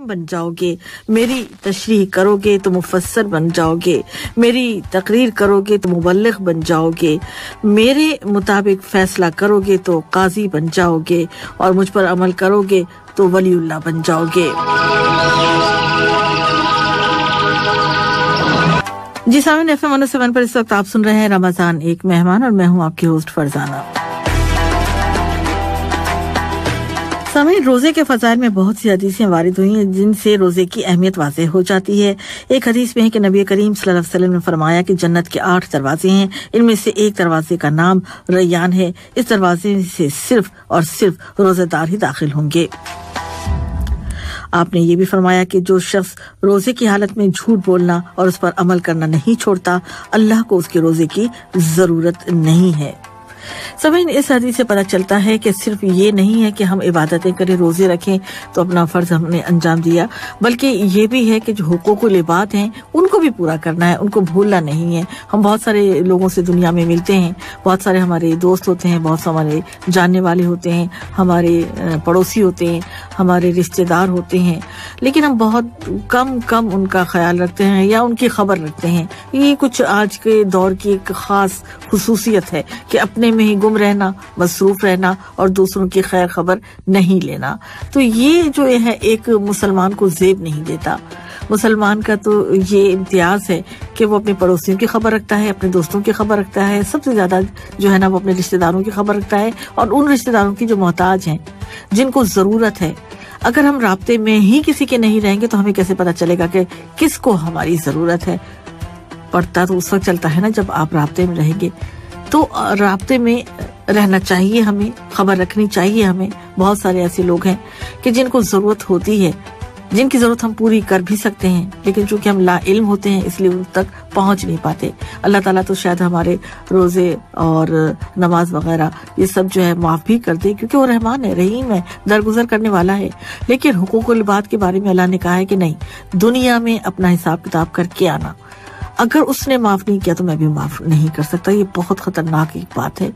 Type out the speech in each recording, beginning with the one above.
आलिम बन जाओगे, मेरी तशरीह करोगे तो मुफस्सर बन जाओगे, मेरी तकरीर करोगे तो मुबल्लिग बन जाओगे, मेरे मुताबिक फैसला करोगे तो काजी बन जाओगे और मुझ पर अमल करोगे तो वलीउल्लाह बन जाओगे। जी सामिन FM 107 पर इस वक्त आप सुन रहे हैं रमजान एक मेहमान और मैं हूं आपकी होस्ट फरजाना। सामिन, रोजे के फज़ाइल में बहुत सी हदीसें वारिद हुई हैं जिनसे रोजे की अहमियत वाज़ेह हो जाती है। एक हदीस में है कि नबी करीम सल्लल्लाहु अलैहि वसल्लम ने फरमाया कि जन्नत के 8 दरवाजे हैं, इनमें से एक दरवाजे का नाम रैयान है। इस दरवाजे से सिर्फ और सिर्फ रोजेदार ही दाखिल होंगे। आपने ये भी फरमाया कि जो शख्स रोजे की हालत में झूठ बोलना और उस पर अमल करना नहीं छोड़ता, अल्लाह को उसके रोजे की जरूरत नहीं है। सभी इस हदीस से पता चलता है कि सिर्फ ये नहीं है कि हम इबादतें करें, रोजे रखें तो अपना फर्ज हमने अंजाम दिया, बल्कि ये भी है कि जो हुकूकुल इबाद हैं उनको भी पूरा करना है, उनको भूलना नहीं है। हम बहुत सारे लोगों से दुनिया में मिलते हैं, बहुत सारे हमारे दोस्त होते हैं, बहुत सारे हमारे जानने वाले होते हैं, हमारे पड़ोसी होते हैं, हमारे रिश्तेदार होते हैं, लेकिन हम बहुत कम उनका ख्याल रखते हैं या उनकी खबर रखते हैं। ये कुछ आज के दौर की एक खास खुसूसियत है कि अपने में ही गुम रहना, मसरूफ रहना और दूसरों की खैर खबर नहीं लेना। तो ये जो है एक मुसलमान को ज़ेब नहीं देता। मुसलमान का तो ये इम्तियाज है कि वो अपने पड़ोसियों की खबर रखता है, अपने दोस्तों की खबर रखता है, सबसे ज्यादा जो है ना वो अपने रिश्तेदारों की खबर रखता है और उन रिश्तेदारों की जो मोहताज हैं, जिनको जरूरत है। अगर हम राब्ते में ही किसी के नहीं रहेंगे तो हमें कैसे पता चलेगा कि किसको हमारी जरूरत है। पता तो उस वक्त चलता है ना जब आप राब्ते में रहेंगे। तो राब्ते में रहना चाहिए, हमें खबर रखनी चाहिए। हमें बहुत सारे ऐसे लोग हैं कि जिनको जरूरत होती है, जिनकी जरूरत हम पूरी कर भी सकते हैं, लेकिन चूंकि हम ला इल्म होते हैं इसलिए उन तक पहुंच नहीं पाते। अल्लाह ताला तो शायद हमारे रोजे और नमाज वगैरह ये सब जो है माफ भी कर दे, क्योंकि वो रहमान है, रहीम है, दरगुजर करने वाला है। लेकिन हुकूकुल इबाद के बारे में अल्लाह ने कहा है कि नहीं, दुनिया में अपना हिसाब किताब करके आना। अगर उसने माफ नहीं किया तो मैं भी माफ नहीं कर सकता। ये बहुत खतरनाक एक बात है,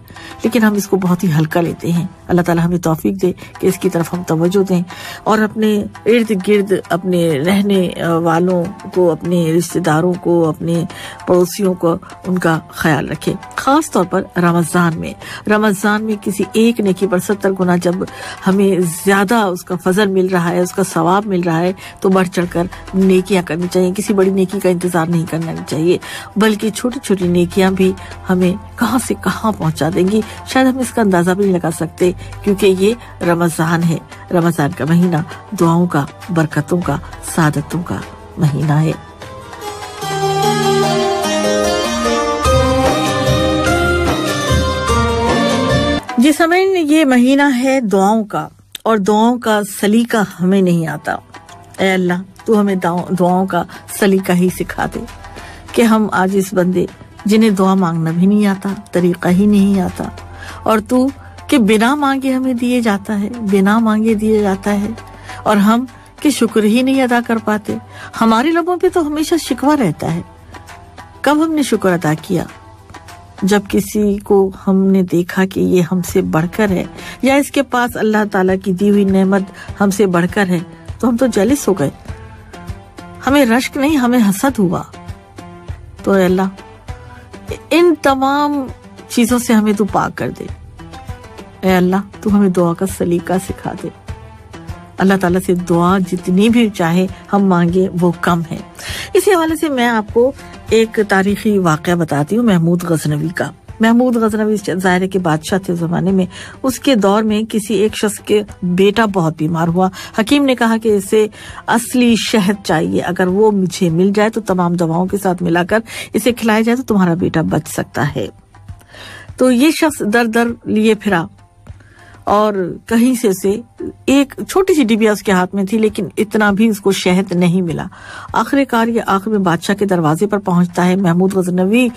लेकिन हम इसको बहुत ही हल्का लेते हैं। अल्लाह ताला हमें तौफीक दे कि इसकी तरफ हम तवज्जो दें और अपने इर्द गिर्द अपने रहने वालों को, अपने रिश्तेदारों को, अपने पड़ोसियों को उनका ख्याल रखें। खास तौर पर रमजान में किसी एक नेकी पर 70 गुना जब हमें ज्यादा उसका फजल मिल रहा है, उसका सवाब मिल रहा है, तो बढ़ चढ़कर नेकियां करनी चाहिए। किसी बड़ी नेकी का इंतजार नहीं करना चाहिए, बल्कि छोटी छोटी नेकियां भी हमें कहां से कहां पहुंचा देंगी, शायद हम इसका अंदाजा भी नहीं लगा सकते, क्योंकि ये रमजान है। रमजान का महीना दुआओं का, बरकतों का, सादतों का महीना है। जिस समय ये महीना है दुआओं का, और दुआओं का सलीका हमें नहीं आता। ऐ अल्लाह, तू हमें दुआओं का सलीका ही सिखा दे कि हम आज इस बंदे जिन्हें दुआ मांगना भी नहीं आता, तरीका ही नहीं आता, और तू कि बिना मांगे हमें दिए जाता है, बिना मांगे दिए जाता है, और हम कि शुक्र ही नहीं अदा कर पाते। हमारे लबों पे तो हमेशा शिकवा रहता है। कब हमने शुक्र अदा किया? जब किसी को हमने देखा कि ये हमसे बढ़कर है या इसके पास अल्लाह ताला की दी हुई नेमत हमसे बढ़कर है, तो हम तो जेलिस हो गए। हमें रश्क नहीं, हमें हसद हुआ। तो अल्लाह इन तमाम चीजों से हमें तू पाक कर दे। ऐ अल्लाह, तू हमें दुआ का सलीका सिखा दे। अल्लाह ताला से दुआ जितनी भी चाहे हम मांगे वो कम है। इसी हवाले से मैं आपको एक तारीखी वाकया बताती हूँ महमूद गजनवी का। महमूद गजनवी ज़ाहिर के बादशाह थे उस जमाने में। उसके दौर में किसी एक शख्स के बेटा बहुत बीमार हुआ। हकीम ने कहा कि इसे असली शहद चाहिए, अगर वो मुझे मिल जाए तो तमाम दवाओं के साथ मिलाकर इसे खिलाया जाए तो तुम्हारा बेटा बच सकता है। तो ये शख्स दर दर लिए फिरा और कहीं से उसे एक छोटी सी डिबिया उसके हाथ में थी, लेकिन इतना भी उसको शहद नहीं मिला। आखिरकार ये आखिर में बादशाह के दरवाजे पर पहुंचता है। महमूद गजनवी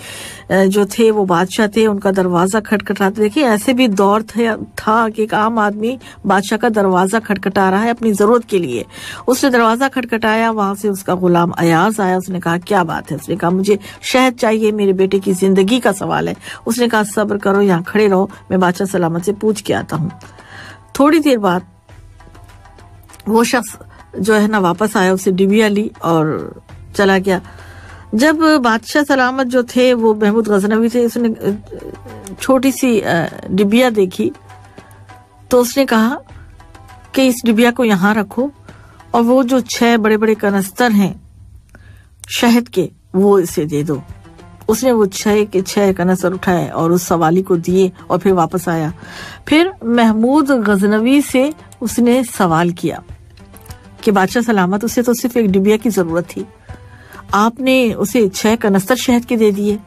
जो थे वो बादशाह थे, उनका दरवाजा खटखटाते। देखिए ऐसे भी दौर था कि एक आम आदमी बादशाह का दरवाजा खटखटा रहा है अपनी जरूरत के लिए। उसने दरवाजा खटखटाया, वहां से उसका गुलाम अयाज आया। उसने कहा क्या बात है? उसने कहा मुझे शहद चाहिए, मेरे बेटे की जिंदगी का सवाल है। उसने कहा सब्र करो, यहाँ खड़े रहो, मैं बादशाह सलामत से पूछ के आता हूँ। थोड़ी देर बाद वो शख्स जो है ना वापस आया, उसे डिबिया ली और चला गया। जब बादशाह सलामत जो थे वो महमूद गजनवी थे, उसने छोटी सी डिबिया देखी तो उसने कहा कि इस डिबिया को यहाँ रखो और वो जो 6 बड़े बड़े कनस्तर हैं शहद के वो इसे दे दो। उसने वो 6 के 6 कनस्तर उठाए और उस सवाली को दिए और फिर वापस आया। फिर महमूद गजनवी से उसने सवाल किया कि बादशाह सलामत, उसे तो सिर्फ एक डिबिया की जरूरत थी, आपने उसे 6 कनस्तर शहद के दे दिए,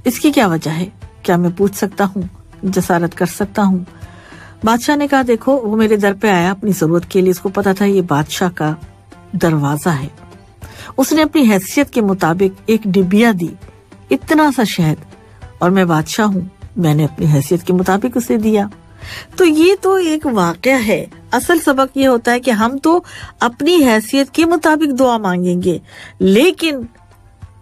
इसकी क्या वजह है? क्या मैं पूछ सकता हूँ, जसारत कर सकता हूँ? बादशाह ने कहा, देखो वो मेरे दर पे आया अपनी जरूरत के लिए, उसको पता था ये बादशाह का दरवाजा है। उसने अपनी हैसियत के मुताबिक एक डिबिया दी, इतना सा शहद, और मैं बादशाह हूँ, मैंने अपनी हैसियत के मुताबिक उसे दिया। तो ये तो एक वाकया है। असल सबक ये होता है कि हम तो अपनी हैसियत के मुताबिक दुआ मांगेंगे, लेकिन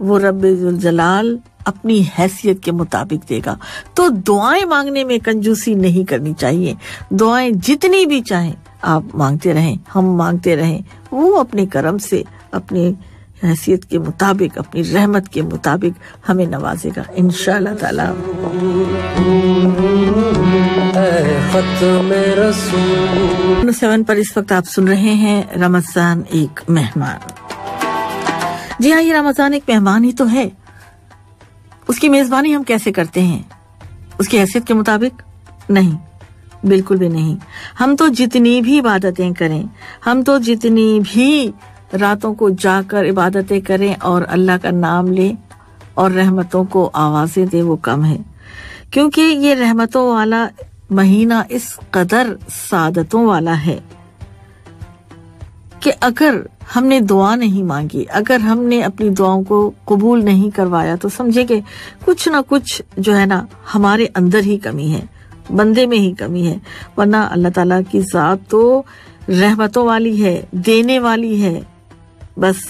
वो रब्बुल जलाल अपनी हैसियत के मुताबिक देगा। तो दुआएं मांगने में कंजूसी नहीं करनी चाहिए। दुआएं जितनी भी चाहें आप मांगते रहें, हम मांगते रहें, वो अपने करम से अपनी हैसियत के मुताबिक, अपनी रहमत के मुताबिक हमें नवाजेगा इंशाअल्लाह ताला। 7 पर इस वक्त आप सुन रहे हैं रमजान एक मेहमान। जी हाँ, ये रमजान एक मेहमान ही तो है। उसकी मेजबानी हम कैसे करते हैं? उसकी हैसियत के मुताबिक? नहीं, बिल्कुल भी नहीं। हम तो जितनी भी इबादतें करें, हम तो जितनी भी रातों को जाकर इबादतें करें और अल्लाह का नाम लें और रहमतों को आवाजें दें, वो कम है। क्योंकि ये रहमतों वाला महीना इस कदर सादतों वाला है कि अगर हमने दुआ नहीं मांगी, अगर हमने अपनी दुआओं को कबूल नहीं करवाया, तो समझे कि कुछ ना कुछ जो है ना हमारे अंदर ही कमी है, बंदे में ही कमी है। वरना अल्लाह ताला की जात तो रहमतों वाली है, देने वाली है, बस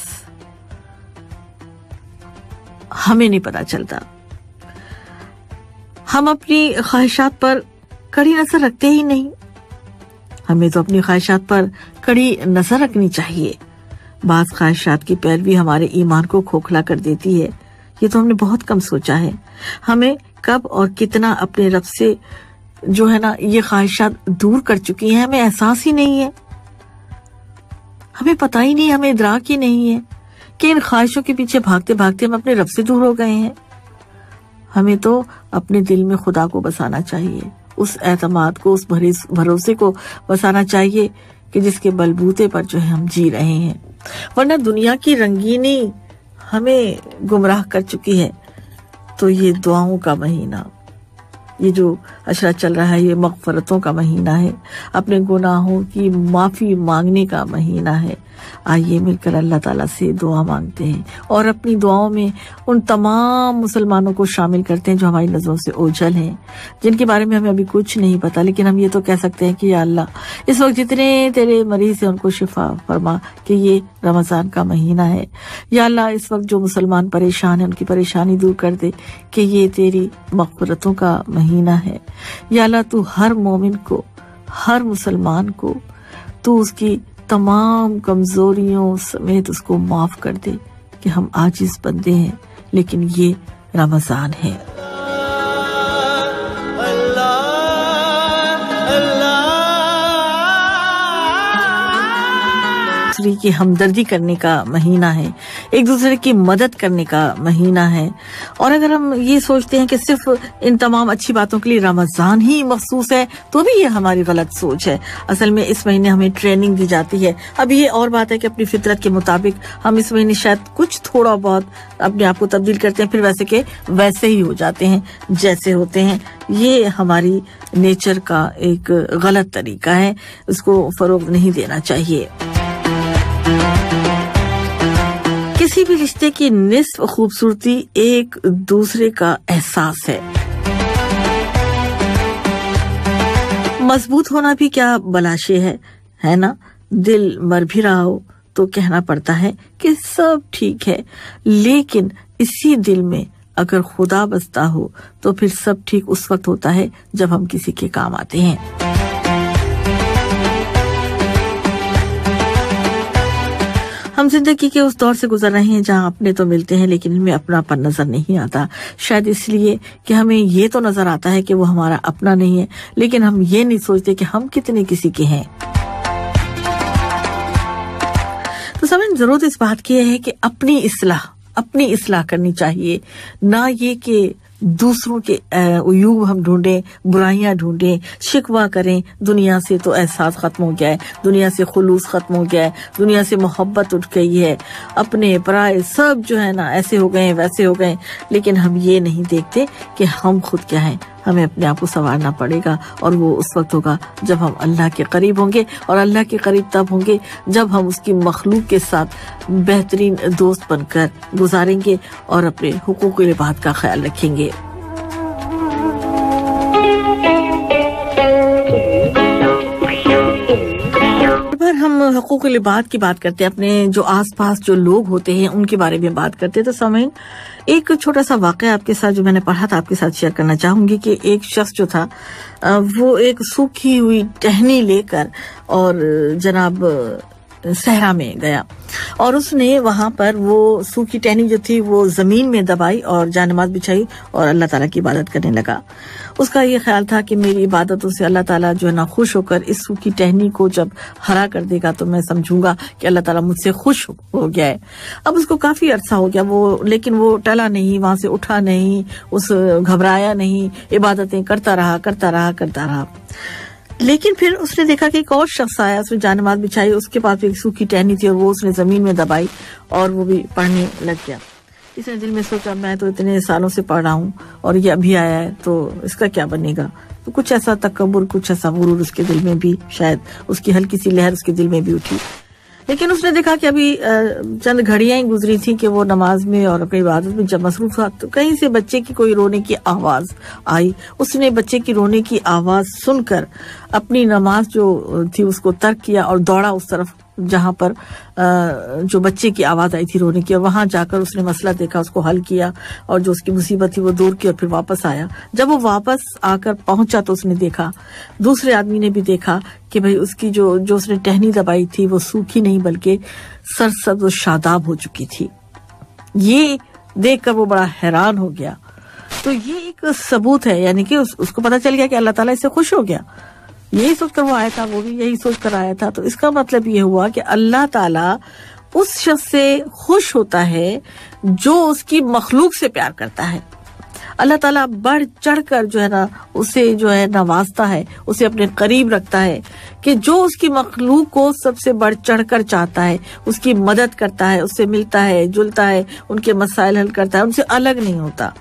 हमें नहीं पता चलता। हम अपनी ख्वाहिशात पर कड़ी नजर रखते ही नहीं। हमें तो अपनी ख्वाहिशात पर कड़ी नजर रखनी चाहिए। बात ख्वाहिशात की पैरवी हमारे ईमान को खोखला कर देती है, ये तो हमने बहुत कम सोचा है। हमें कब और कितना अपने रब से जो है ना ये ख्वाहिशात दूर कर चुकी हैं, हमें एहसास ही नहीं है। हमें पता ही नहीं, हमें इदराक ही नहीं है कि इन ख्वाहिशों के पीछे भागते भागते हम अपने रब से दूर हो गए हैं। हमें तो अपने दिल में खुदा को बसाना चाहिए, उस एतमाद को, उस भरोसे को बसाना चाहिए कि जिसके बलबूते पर जो है हम जी रहे हैं। वरना दुनिया की रंगीनी हमें गुमराह कर चुकी है। तो ये दुआओं का महीना, ये जो अशरा चल रहा है, ये मग़फ़रतों का महीना है, अपने गुनाहों की माफ़ी मांगने का महीना है। आइए मिलकर अल्लाह ताला से दुआ मांगते हैं और अपनी दुआओं में उन तमाम मुसलमानों को शामिल करते हैं जो हमारी नज़रों से ओझल हैं, जिनके बारे में हमें अभी कुछ नहीं पता, लेकिन हम ये तो कह सकते हैं कि या अल्लाह, इस वक्त जितने तेरे मरीज हैं उनको शिफा फरमा कि ये रमज़ान का महीना है। या अल्लाह, इस वक्त जो मुसलमान परेशान हैं उनकी परेशानी दूर कर दे कि ये तेरी मग़फ़रतों का महीना है। या अल्लाह, तू हर मोमिन को, हर मुसलमान को तू उसकी तमाम कमजोरियों समेत उसको माफ कर दे कि हम आजिज़ बंदे हैं, लेकिन ये रमजान है। दूसरे की हमदर्दी करने का महीना है, एक दूसरे की मदद करने का महीना है। और अगर हम ये सोचते हैं कि सिर्फ इन तमाम अच्छी बातों के लिए रमजान ही मखसूस है, तो भी ये हमारी गलत सोच है। असल में इस महीने हमें ट्रेनिंग दी जाती है। अब ये और बात है कि अपनी फितरत के मुताबिक हम इस महीने शायद कुछ थोड़ा बहुत अपने आप को तब्दील करते हैं, फिर वैसे के वैसे ही हो जाते हैं जैसे होते हैं। ये हमारी नेचर का एक गलत तरीका है, उसको फरोग नहीं देना चाहिए। किसी भी रिश्ते की निस्फ खूबसूरती एक दूसरे का एहसास है। मजबूत होना भी क्या बलाशे है ना? दिल मर भी रहा हो तो कहना पड़ता है कि सब ठीक है, लेकिन इसी दिल में अगर खुदा बसता हो तो फिर सब ठीक उस वक्त होता है जब हम किसी के काम आते हैं। हम जिंदगी के उस दौर से गुजर रहे हैं जहां अपने तो मिलते हैं लेकिन इनमें अपनापन नजर नहीं आता, शायद इसलिए कि हमें ये तो नजर आता है कि वो हमारा अपना नहीं है, लेकिन हम ये नहीं सोचते कि हम कितने किसी के हैं। तो समझ जरूरत इस बात की है कि अपनी इस्लाह करनी चाहिए, ना ये कि दूसरों के उयूब हम ढूंढें, बुराइयां ढूंढें, शिकवा करें। दुनिया से तो एहसास खत्म हो गया है, दुनिया से खुलूस खत्म हो गया है, दुनिया से मोहब्बत उठ गई है, अपने पराए सब जो है ना ऐसे हो गए वैसे हो गए, लेकिन हम ये नहीं देखते कि हम खुद क्या हैं। हमें अपने आप को संवारना पड़ेगा और वो उस वक्त होगा जब हम अल्लाह के करीब होंगे, और अल्लाह के करीब तब होंगे जब हम उसकी मखलूक के साथ बेहतरीन दोस्त बनकर गुजारेंगे और अपने हुकूक इबाद का ख्याल रखेंगे। हम हुकूक इबाद की बात करते हैं, अपने जो आसपास जो लोग होते हैं उनके बारे में बात करते हैं। तो समझ एक छोटा सा वाक़या आपके साथ जो मैंने पढ़ा था आपके साथ शेयर करना चाहूंगी कि एक शख्स जो था वो एक सूखी हुई टहनी लेकर और जनाब सहरा में गया और उसने वहां पर वो सूखी टहनी जो थी वो जमीन में दबाई और जानमाज बिछाई और अल्लाह ताला की इबादत करने लगा। उसका ये ख्याल था कि मेरी इबादतों से अल्लाह ताला जो है ना खुश होकर इस सूखी टहनी को जब हरा कर देगा तो मैं समझूंगा कि अल्लाह ताला मुझसे खुश हो गया है। अब उसको काफी अरसा हो गया वो, लेकिन वो टला नहीं, वहां से उठा नहीं, उस घबराया नहीं, इबादतें करता रहा। लेकिन फिर उसने देखा कि एक और शख्स आया, उसने जानमाज बिछाई, उसके पास भी एक सूखी टहनी थी और वो उसने जमीन में दबाई और वो भी पढ़ने लग गया। इसने दिल में सोचा मैं तो इतने सालों से पढ़ रहा हूँ और ये अभी आया है तो इसका क्या बनेगा। तो कुछ ऐसा तकब्बुर, कुछ ऐसा गुरूर उसके दिल में भी, शायद उसकी हल्की सी लहर उसके दिल में भी उठी। लेकिन उसने देखा कि अभी चंद घड़ियां ही गुजरी थी कि वो नमाज में और अपनी इबादत में जब मसरूफ था तो कहीं से बच्चे की कोई रोने की आवाज आई। उसने बच्चे की रोने की आवाज सुनकर अपनी नमाज जो थी उसको तर्क किया और दौड़ा उस तरफ जहां पर जो बच्चे की आवाज आई थी रोने की, और वहां जाकर उसने मसला देखा, उसको हल किया और जो उसकी मुसीबत थी वो दूर की और फिर वापस आया। जब वो वापस आकर पहुंचा तो उसने देखा, दूसरे आदमी ने भी देखा कि भाई उसकी जो उसने टहनी दबाई थी वो सूखी नहीं बल्कि सरसब्ज और शादाब हो चुकी थी। ये देखकर वो बड़ा हैरान हो गया। तो ये एक सबूत है, यानी कि उसको पता चल गया कि अल्लाह ताला इससे खुश हो गया। यही सोचकर वो आया था, वो भी यही सोचकर आया था। तो इसका मतलब ये हुआ कि अल्लाह ताला उस शख्स से खुश होता है जो उसकी मखलूक से प्यार करता है। अल्लाह ताला बढ़ चढ़कर जो है ना उसे जो है नवाजता है, उसे अपने करीब रखता है कि जो उसकी मखलूक को सबसे बढ़ चढ़कर चाहता है, उसकी मदद करता है, उससे मिलता है, जुलता है, उनके मसाइल हल करता है, उनसे अलग नहीं होता।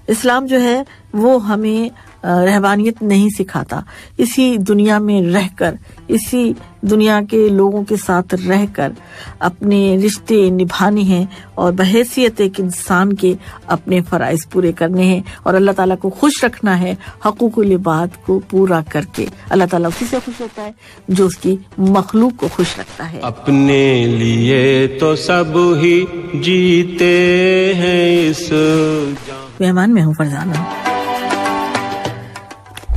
इस्लाम जो है वो हमें रहबानियत नहीं सिखाता। इसी दुनिया में रहकर, इसी दुनिया के लोगों के साथ रहकर अपने रिश्ते निभाने हैं और बहैसियत एक इंसान के अपने फराइज पूरे करने हैं और अल्लाह ताला को खुश रखना है हकूकुल इबाद को पूरा करके। अल्लाह ताला उसी से खुश होता है जो उसकी मखलूक को खुश रखता है। अपने लिए तो सब ही जीते हैं इस मेहमान में हूँ फरजाना।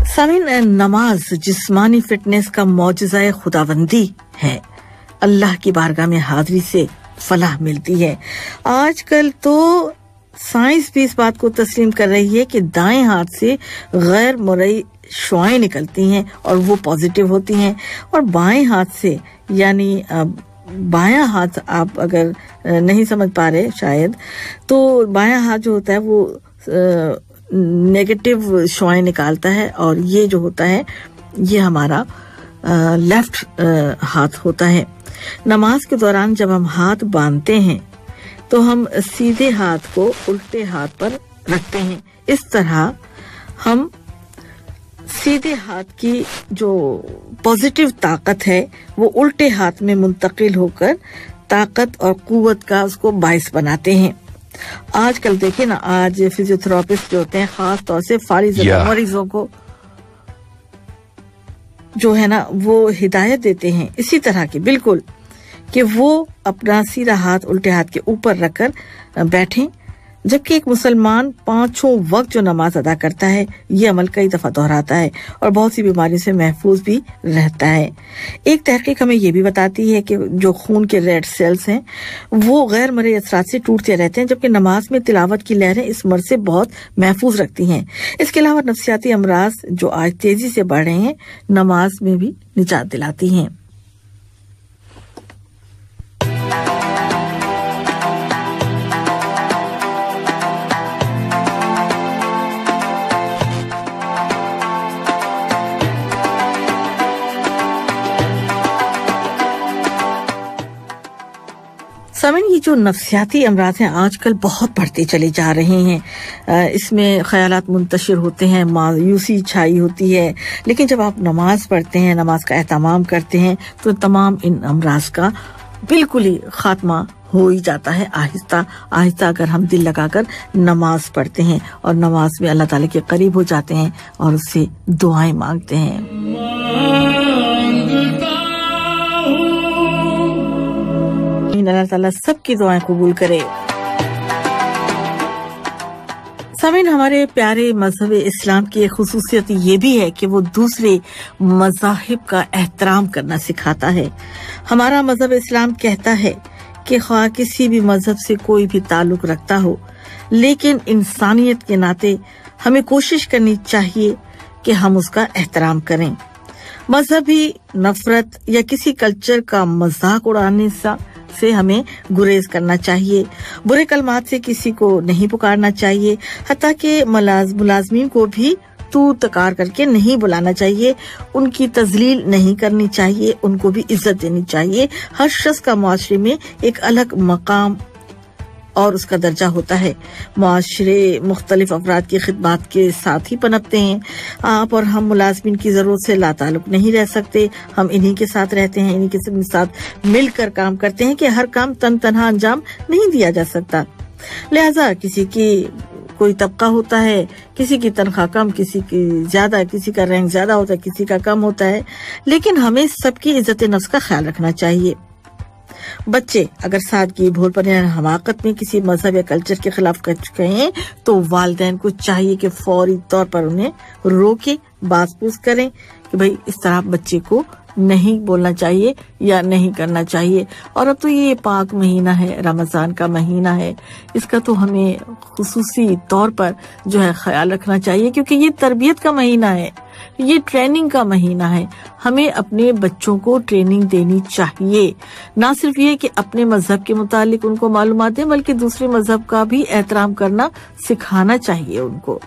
सामीन, नमाज जिस्मानी फिटनेस का मौजज़ा खुदाबंदी है। अल्लाह की बारगाह में हाजिरी से फलाह मिलती है। आजकल तो साइंस भी इस बात को तस्लीम कर रही है कि दाएं हाथ से गैर मुरई शुआएं निकलती हैं और वो पॉजिटिव होती हैं, और बाएं हाथ से यानी बायां हाथ, आप अगर नहीं समझ पा रहे शायद, तो बायां हाथ जो होता है वो नेगेटिव शुआएं निकालता है और ये जो होता है ये हमारा लेफ्ट हाथ होता है। नमाज के दौरान जब हम हाथ बांधते हैं तो हम सीधे हाथ को उल्टे हाथ पर रखते हैं। इस तरह हम सीधे हाथ की जो पॉजिटिव ताकत है वो उल्टे हाथ में मुंतकिल होकर ताकत और कुव्वत का उसको बाइस बनाते हैं। आजकल देखिए ना, आज फिजियोथेरापिस्ट जो होते हैं खास तौर से फारिज मरीजों को जो है ना वो हिदायत देते हैं इसी तरह की, बिल्कुल, कि वो अपना सीधा हाथ उल्टे हाथ के ऊपर रखकर बैठें जबकि एक मुसलमान 5 वक्त जो नमाज अदा करता है ये अमल कई दफा दोहराता है और बहुत सी बीमारियों से महफूज भी रहता है। एक तहकीक हमें ये भी बताती है कि जो खून के रेड सेल्स हैं वो गैर मर्ई असरात से टूटते रहते हैं, जबकि नमाज में तिलावत की लहरें इस मर्ज से बहुत महफूज रखती हैं। इसके अलावा नफ्सियाती अमराज जो आज तेजी से बढ़ रहे हैं नमाज में भी निजात दिलाती हैं। सामीन, ये जो नफ्सियाती अमराज हैं आजकल बहुत बढ़ते चले जा रहे हैं। इसमें ख्यालात मुंतशिर होते हैं, मायूसी छाई होती है, लेकिन जब आप नमाज पढ़ते हैं, नमाज का एहतमाम करते हैं तो तमाम इन अमराज का बिल्कुल ही खात्मा हो ही जाता है आहिस्ता आहिस्ता, अगर हम दिल लगाकर नमाज पढ़ते हैं और नमाज में अल्लाह ताला के करीब हो जाते हैं और उससे दुआएं मांगते हैं। अल्लाह ताला सबकी दुआएं कबूल करे। सामीन, हमारे प्यारे मजहब इस्लाम की एक खुसूसियत ये भी है कि वो दूसरे मज़ाहिब का एहतराम करना सिखाता है। हमारा मजहब इस्लाम कहता है कि ख्वाह किसी भी मजहब से कोई भी ताल्लुक रखता हो, लेकिन इंसानियत के नाते हमें कोशिश करनी चाहिए कि हम उसका एहतराम करें। मजहबी नफरत या किसी कल्चर का मजाक उड़ाने से हमें गुरेज करना चाहिए। बुरे कलमात से किसी को नहीं पुकारना चाहिए, हत्ता कि मुलाजमीन को भी तू तकार करके नहीं बुलाना चाहिए। उनकी तजलील नहीं करनी चाहिए, उनको भी इज्जत देनी चाहिए। हर शख्स का मुआशरे में एक अलग मकाम और उसका दर्जा होता है। मुआशरे मुख्तलिफ अफराद की खिदमत के साथ ही पनपते हैं। आप और हम मुलाजमीन की जरूरत से लाताल्लुक नहीं रह सकते। हम इन्हीं के साथ रहते हैं, इन्हीं के साथ मिलकर काम करते हैं कि हर काम तनहा अंजाम नहीं दिया जा सकता। लिहाजा किसी की कोई तबका होता है, किसी की तनख्वाह कम, किसी की ज्यादा, किसी का रैंक ज्यादा होता है, किसी का कम होता है, लेकिन हमें सबकी इज्जत नफ्स का ख्याल रखना चाहिए। बच्चे अगर सादगी, भोलपन या हमाकत में किसी मजहब या कल्चर के खिलाफ कहें तो वालिदैन को चाहिए कि फौरी तौर पर उन्हें रोके, बात पूछ करें कि भाई इस तरह बच्चे को नहीं बोलना चाहिए या नहीं करना चाहिए। और अब तो ये पाक महीना है, रमजान का महीना है, इसका तो हमें खुसूसी तौर पर जो है ख्याल रखना चाहिए, क्योंकि ये तरबियत का महीना है, ये ट्रेनिंग का महीना है। हमें अपने बच्चों को ट्रेनिंग देनी चाहिए, ना सिर्फ ये कि अपने मजहब के मुतालिक उनको मालूमात दें, बल्कि दूसरे मजहब का भी एहतराम करना सिखाना चाहिए उनको।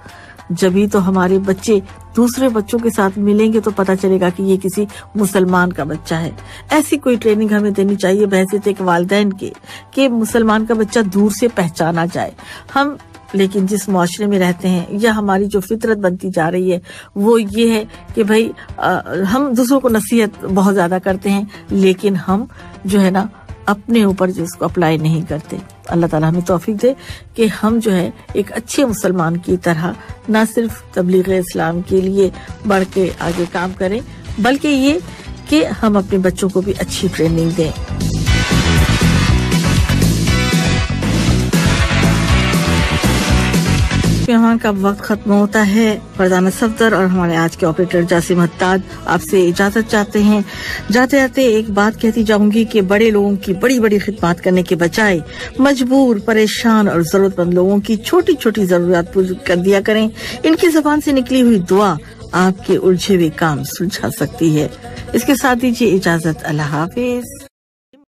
जभी तो हमारे बच्चे दूसरे बच्चों के साथ मिलेंगे तो पता चलेगा कि ये किसी मुसलमान का बच्चा है। ऐसी कोई ट्रेनिंग हमें देनी चाहिए बहैसियत एक वालिदैन के कि मुसलमान का बच्चा दूर से पहचाना जाए। हम लेकिन जिस मुआशरे में रहते हैं या हमारी जो फितरत बनती जा रही है वो ये है कि भाई हम दूसरों को नसीहत बहुत ज्यादा करते हैं, लेकिन हम जो है ना अपने ऊपर जो इसको अप्लाई नहीं करते। अल्लाह ताला हमें तौफीक दे कि हम जो है एक अच्छे मुसलमान की तरह न सिर्फ तबलीग इस्लाम के लिए बढ़ के आगे काम करें, बल्कि ये कि हम अपने बच्चों को भी अच्छी ट्रेनिंग दें। मेहमान का वक्त खत्म होता है। फरजाना सफदर और हमारे आज के ऑपरेटर जासिम हत्ताद आपसे इजाजत चाहते हैं। जाते जाते एक बात कहती जाऊंगी कि बड़े लोगों की बड़ी बड़ी खिदमत करने के बजाय मजबूर, परेशान और जरूरतमंद लोगों की छोटी छोटी जरूरत पूरी कर दिया करें। इनकी जुबान से निकली हुई दुआ आपके उलझे हुए काम सुलझा सकती है। इसके साथ दीजिए इजाजत। अल्लाह हाफिज।